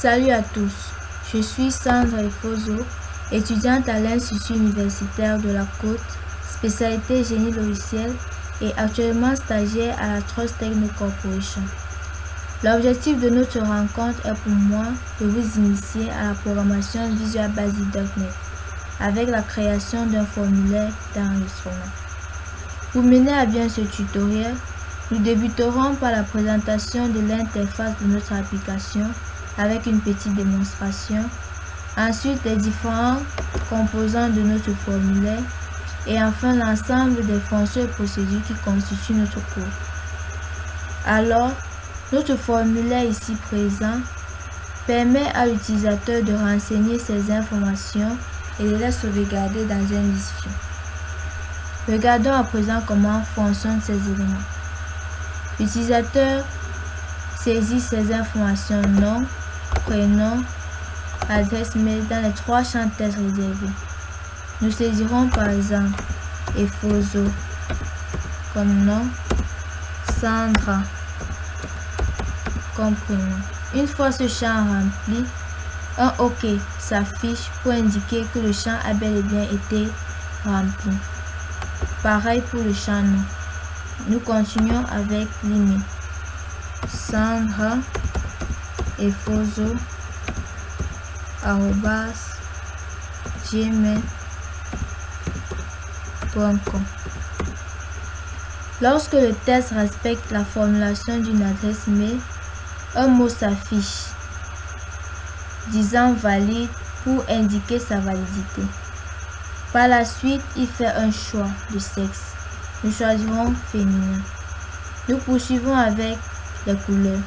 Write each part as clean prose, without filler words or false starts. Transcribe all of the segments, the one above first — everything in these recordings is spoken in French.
Salut à tous, je suis Sandra Efozo, étudiante à l'Institut universitaire de la Côte, spécialité génie logiciel et actuellement stagiaire à la Trust Techno Corporation. L'objectif de notre rencontre est pour moi de vous initier à la programmation Visual Basic.NET avec la création d'un formulaire d'enregistrement. Pour mener à bien ce tutoriel, nous débuterons par la présentation de l'interface de notre application avec une petite démonstration. Ensuite, les différents composants de notre formulaire et enfin l'ensemble des fonctions et procédures qui constituent notre cours. Alors, notre formulaire ici présent permet à l'utilisateur de renseigner ses informations et de les sauvegarder dans un disque. Regardons à présent comment fonctionnent ces éléments. L'utilisateur saisit ces informations nom, prénom, adresse mail dans les 3 champs texte réservés. Nous saisirons par exemple Efozo comme nom, Sandra comme prénom. Une fois ce champ rempli, un OK s'affiche pour indiquer que le champ a bel et bien été rempli. Pareil pour le champ nom. Nous continuons avec l'email. Sandra Efozo @gmail.com. Lorsque le test respecte la formulation d'une adresse mail, un mot s'affiche disant valide pour indiquer sa validité. Par la suite, il fait un choix de sexe. Nous choisirons féminin. Nous poursuivons avec les couleurs.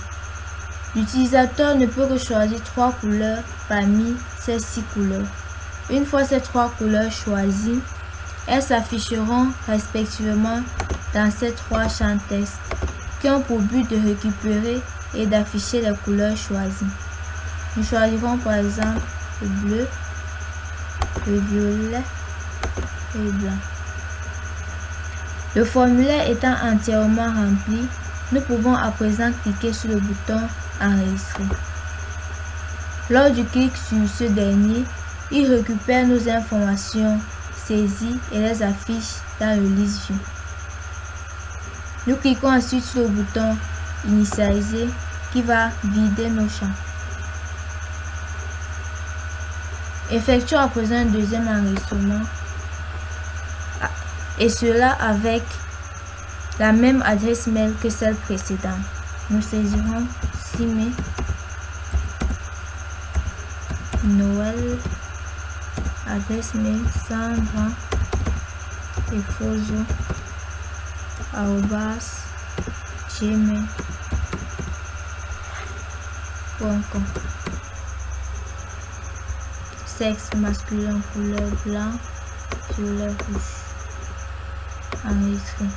L'utilisateur ne peut que choisir 3 couleurs parmi ces 6 couleurs. Une fois ces 3 couleurs choisies, elles s'afficheront respectivement dans ces 3 champs texte qui ont pour but de récupérer et d'afficher les couleurs choisies. Nous choisirons par exemple le bleu, le violet et le blanc. Le formulaire étant entièrement rempli, nous pouvons à présent cliquer sur le bouton Enregistrer. Lors du clic sur ce dernier, il récupère nos informations saisies et les affiche dans le List View. Nous cliquons ensuite sur le bouton Initialiser qui va vider nos champs. Effectuons à présent un deuxième enregistrement et cela avec la même adresse mail que celle précédente. Nous saisirons Simé Noël, adresse mail Sandra Efozo @gmail.com. Sexe masculin, couleur blanc, violet, rouge. Enregistrer.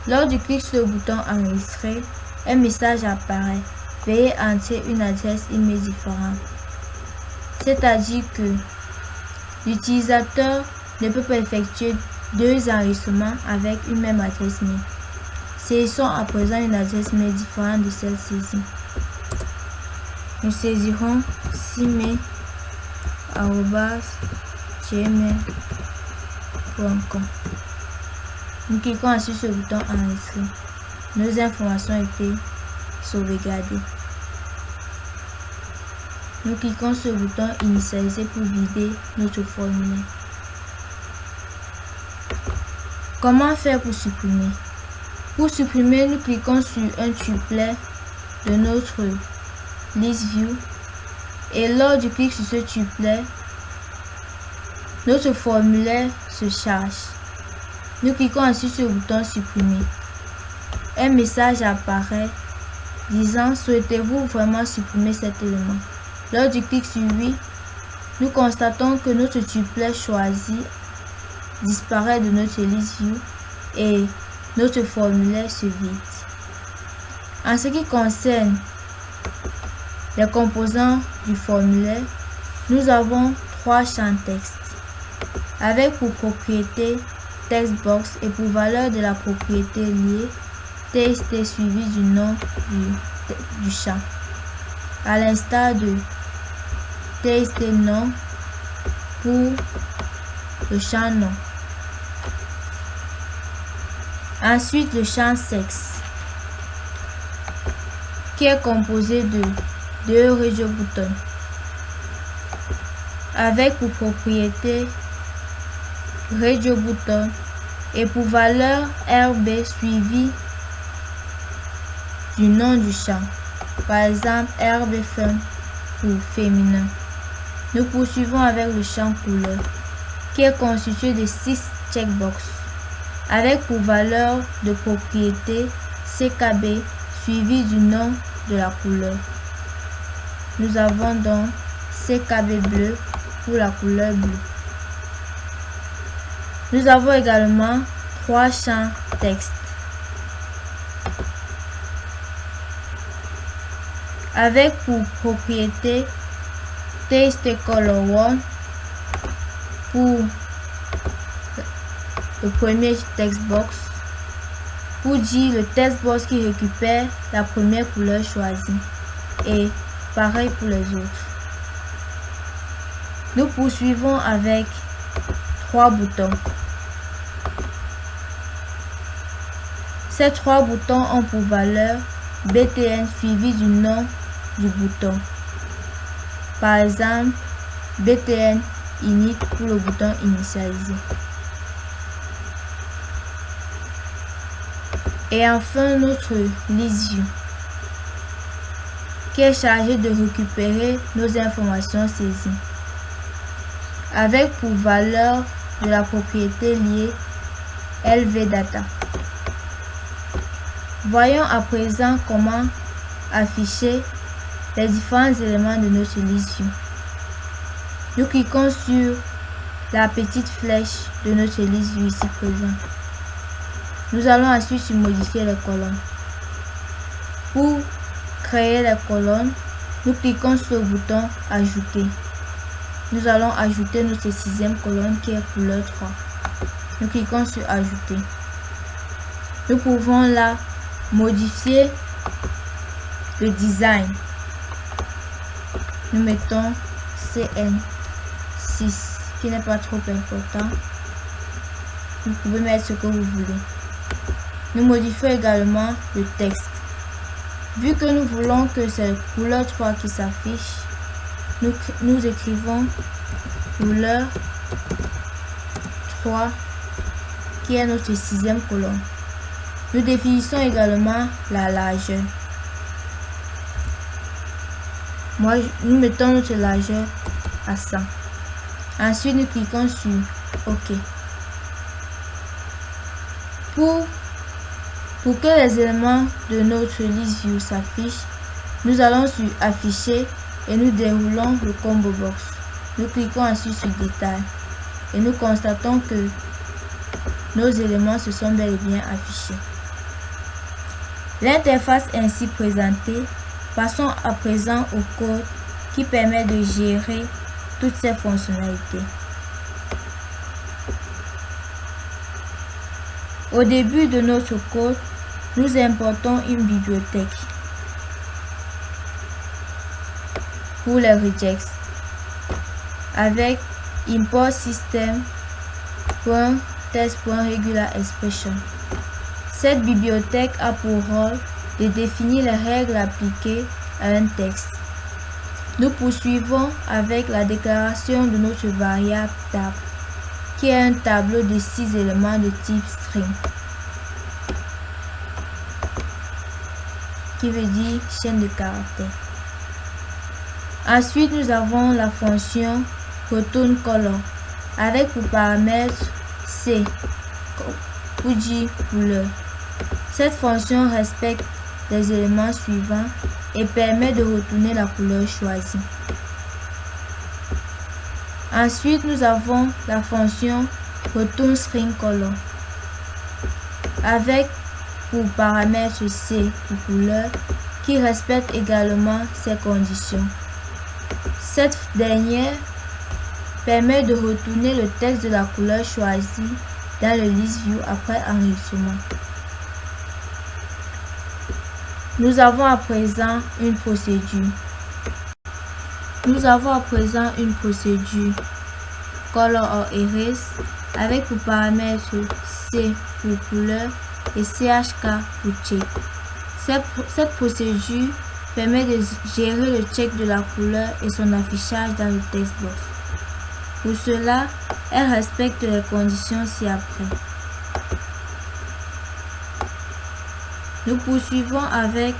Lors du clic sur le bouton Enregistrer, un message apparaît. Veuillez entrer une adresse email différente. C'est-à-dire que l'utilisateur ne peut pas effectuer 2 enregistrements avec une même adresse mail. Saisissons à présent une adresse mail différente de celle saisie. Nous saisirons simé@gmail.com. Nous cliquons ensuite sur le bouton Enregistrer. Nos informations ont été sauvegardées. Nous cliquons sur le bouton Initialiser pour vider notre formulaire. Comment faire pour supprimer? Pour supprimer, nous cliquons sur un triplet de notre List View et lors du clic sur ce triplet, notre formulaire se charge. Nous cliquons ensuite sur le bouton Supprimer. Un message apparaît disant souhaitez-vous vraiment supprimer cet élément? Lors du clic sur oui, nous constatons que notre triplet choisi disparaît de notre List View et notre formulaire se vide. En ce qui concerne les composants du formulaire, nous avons 3 champs texte avec pour propriété textbox et pour valeur de la propriété liée TXT suivi du nom du champ. À l'instar de TXT nom pour le champ nom. Ensuite, le champ sexe qui est composé de 2 RegioButton avec pour propriété RegioButton et pour valeur RB suivi du nom du champ, par exemple RB femme pour féminin. Nous poursuivons avec le champ couleur qui est constitué de 6 checkbox avec pour valeur de propriété CKB suivi du nom de la couleur. Nous avons donc CKB bleu pour la couleur bleue. Nous avons également 3 champs texte avec pour propriété TXTColor1 pour le premier textbox, pour dire le textbox qui récupère la première couleur choisie, et pareil pour les autres. Nous poursuivons avec 3 boutons. Ces 3 boutons ont pour valeur BTN suivi du nom du bouton. Par exemple, BTN init pour le bouton initialisé. Et enfin, notre list view qui est chargé de récupérer nos informations saisies avec pour valeur de la propriété liée LVData. Voyons à présent comment afficher les différents éléments de notre list view. Nous cliquons sur la petite flèche de notre list view ici présent. Nous allons ensuite modifier les colonnes. Pour créer les colonnes, nous cliquons sur le bouton ajouter. Nous allons ajouter notre 6e colonne qui est couleur 3. Nous cliquons sur ajouter. Nous pouvons là modifier le design. Nous mettons CN6 qui n'est pas trop important. Vous pouvez mettre ce que vous voulez. Nous modifions également le texte. Vu que nous voulons que c'est couleur 3 qui s'affiche, nous écrivons couleur 3 qui est notre 6e colonne. Nous définissons également la largeur. Nous mettons notre largeur à 100. Ensuite, nous cliquons sur OK. Pour que les éléments de notre list view s'affichent, nous allons sur afficher et nous déroulons le combo box. Nous cliquons ensuite sur détail et nous constatons que nos éléments se sont bel et bien affichés. L'interface ainsi présentée, passons à présent au code qui permet de gérer toutes ces fonctionnalités. Au début de notre code, nous importons une bibliothèque pour les regex avec import system.test.regularExpression. Cette bibliothèque a pour rôle de définir les règles appliquées à un texte. Nous poursuivons avec la déclaration de notre variable tab, qui est un tableau de 6 éléments de type string, qui veut dire chaîne de caractères. Ensuite, nous avons la fonction returnColor avec pour paramètre C pour dire couleur. Cette fonction respecte les éléments suivants et permet de retourner la couleur choisie. Ensuite, nous avons la fonction returnStringColor avec pour paramètre C pour couleur qui respecte également ces conditions. Cette dernière permet de retourner le texte de la couleur choisie dans le list view après enregistrement. Nous avons à présent une procédure. Nous avons à présent une procédure Color or Erase avec pour paramètres C pour couleur et CHK pour check. Cette procédure permet de gérer le check de la couleur et son affichage dans le textbox. Pour cela, elle respecte les conditions ci-après. Nous poursuivons avec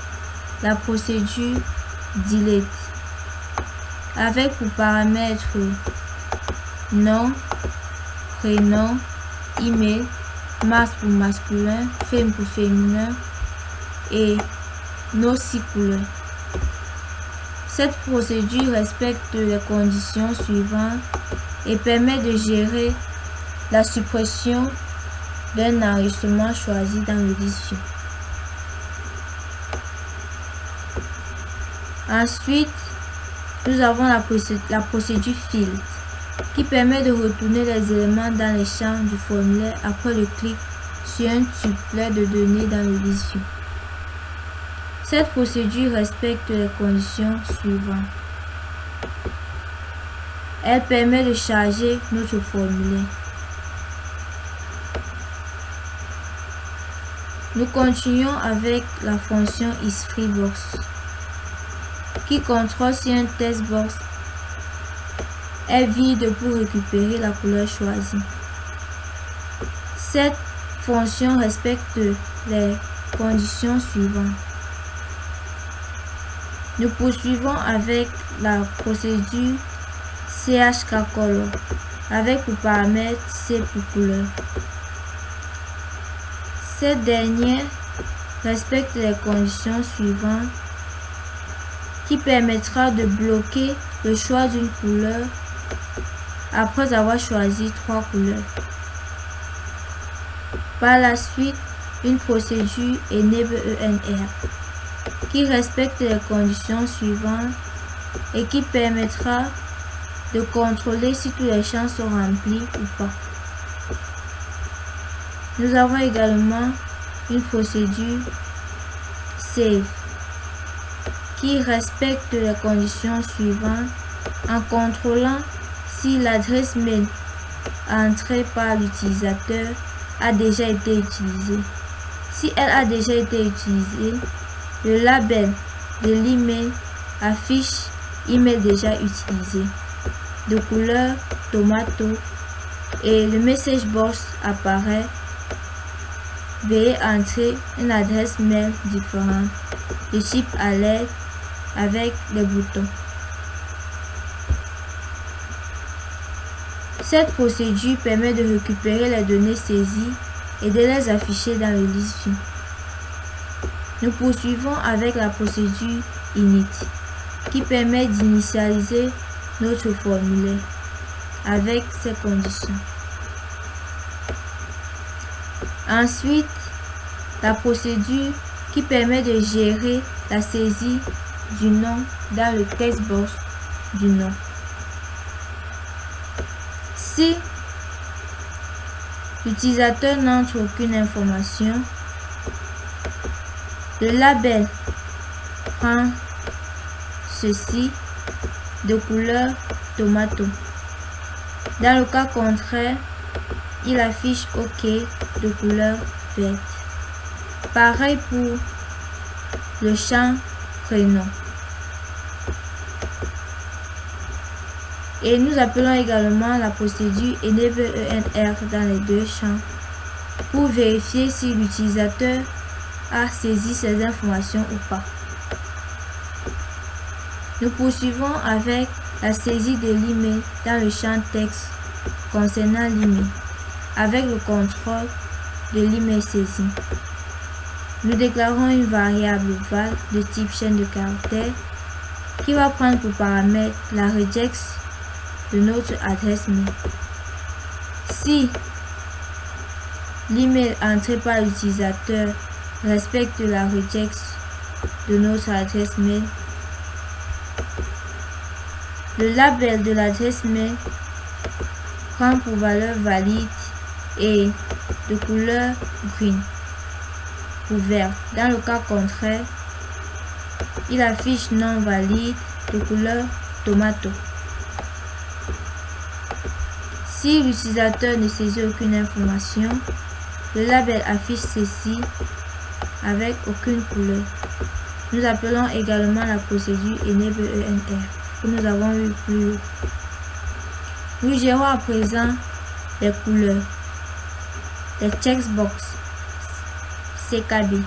la procédure Delete avec pour paramètres nom, prénom, email, masque pour masculin, femme pour féminin et nos 6 couleurs. Cette procédure respecte les conditions suivantes et permet de gérer la suppression d'un enregistrement choisi dans l'édition. Ensuite, nous avons la procédure Filtre qui permet de retourner les éléments dans les champs du formulaire après le clic sur un supplément de données dans l'édition. Cette procédure respecte les conditions suivantes. Elle permet de charger notre formulaire. Nous continuons avec la fonction isFreeBox qui contrôle si un textbox est vide pour récupérer la couleur choisie. Cette fonction respecte les conditions suivantes. Nous poursuivons avec la procédure CHK Color avec pour paramètre C pour couleur. Cette dernière respecte les conditions suivantes qui permettra de bloquer le choix d'une couleur après avoir choisi 3 couleurs. Par la suite, une procédure EnableENR qui respecte les conditions suivantes et qui permettra de contrôler si tous les champs sont remplis ou pas. Nous avons également une procédure Save qui respecte les conditions suivantes en contrôlant si l'adresse mail entrée par l'utilisateur a déjà été utilisée. Si elle a déjà été utilisée, le label de l'email affiche email déjà utilisé de couleur tomato et le message box apparaît. Veuillez entrer une adresse mail différente de type alerte avec les boutons. Cette procédure permet de récupérer les données saisies et de les afficher dans le listing. Nous poursuivons avec la procédure Init qui permet d'initialiser notre formulaire avec ces conditions. Ensuite, la procédure qui permet de gérer la saisie du nom dans le textbox du nom. Si l'utilisateur n'entre aucune information, le label prend ceci de couleur tomato. Dans le cas contraire, il affiche OK de couleur verte. Pareil pour le champ prénom. Et nous appelons également la procédure EnableENR dans les deux champs pour vérifier si l'utilisateur a saisi ces informations ou pas. Nous poursuivons avec la saisie de l'email dans le champ texte concernant l'email avec le contrôle de l'email saisi. Nous déclarons une variable val de type chaîne de caractères qui va prendre pour paramètre la regex de notre adresse mail. Si l'email entré par l'utilisateur respecte la regex de notre adresse mail, le label de l'adresse mail prend pour valeur valide et de couleur green ou vert. Dans le cas contraire, il affiche non valide de couleur tomato. Si l'utilisateur ne saisit aucune information, le label affiche ceci avec aucune couleur. Nous appelons également la procédure Enable ENR que nous avons vu plus haut. Nous gérons à présent les couleurs, les checkbox CKB.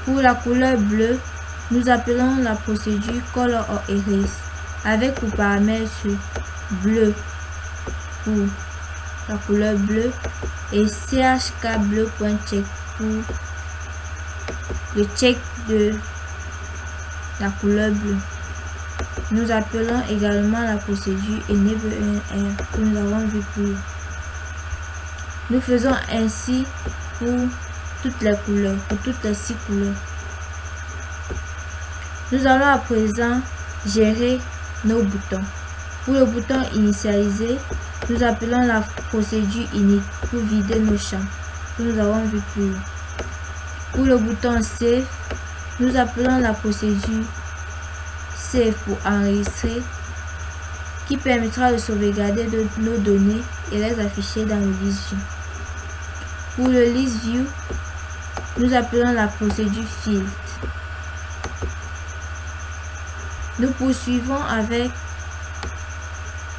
Pour la couleur bleue, nous appelons la procédure Color or Erase avec pour paramètre bleu pour la couleur bleue et chk bleu.check pour le check de la couleur bleue. Nous appelons également la procédure Enable ENR que nous avons vu plus haut. Nous faisons ainsi pour toutes les couleurs, pour toutes les 6 couleurs. Nous allons à présent gérer nos boutons. Pour le bouton initialiser, nous appelons la procédure init pour vider nos champs que nous avons vu plus haut. Pour le bouton save, nous appelons la procédure save pour enregistrer qui permettra de sauvegarder nos données et les afficher dans le list view. Pour le list view, nous appelons la procédure field. Nous poursuivons avec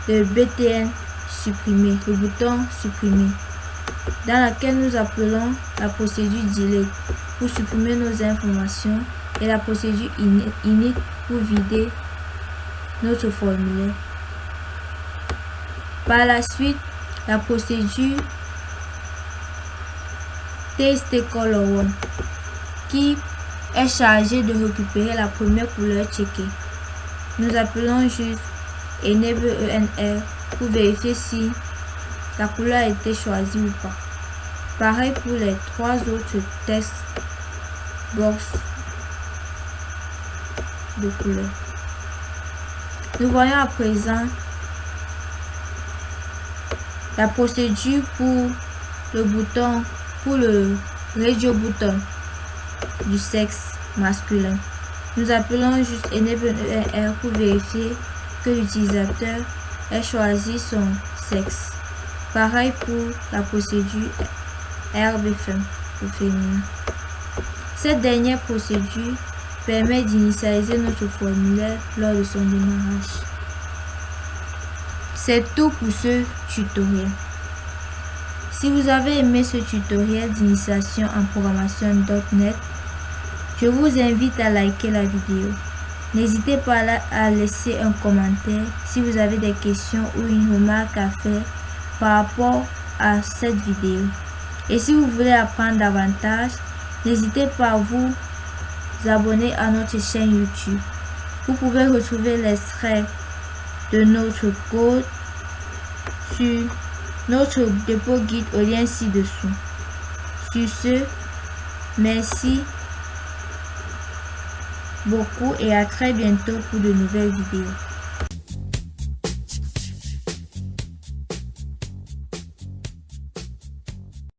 le btn supprimer, le bouton supprimer, dans laquelle nous appelons la procédure delete pour supprimer nos informations et la procédure init pour vider notre formulaire. Par la suite, la procédure testColor1 qui est chargée de récupérer la première couleur checkée. Nous appelons juste Enable ENR pour vérifier si la couleur a été choisie ou pas. Pareil pour les 3 autres tests box de couleur. Nous voyons à présent la procédure pour le bouton, pour le radio bouton du sexe masculin. Nous appelons juste Enable ENR pour vérifier que l'utilisateur ait choisi son sexe. Pareil pour la procédure RBFM pour féminin. Cette dernière procédure permet d'initialiser notre formulaire lors de son démarrage. C'est tout pour ce tutoriel. Si vous avez aimé ce tutoriel d'initiation en programmation.NET, je vous invite à liker la vidéo. N'hésitez pas à laisser un commentaire si vous avez des questions ou une remarque à faire par rapport à cette vidéo. Et si vous voulez apprendre davantage, n'hésitez pas à vous abonner à notre chaîne YouTube. Vous pouvez retrouver l'extrait de notre code sur notre dépôt guide au lien ci-dessous. Sur ce, merci beaucoup et à très bientôt pour de nouvelles vidéos.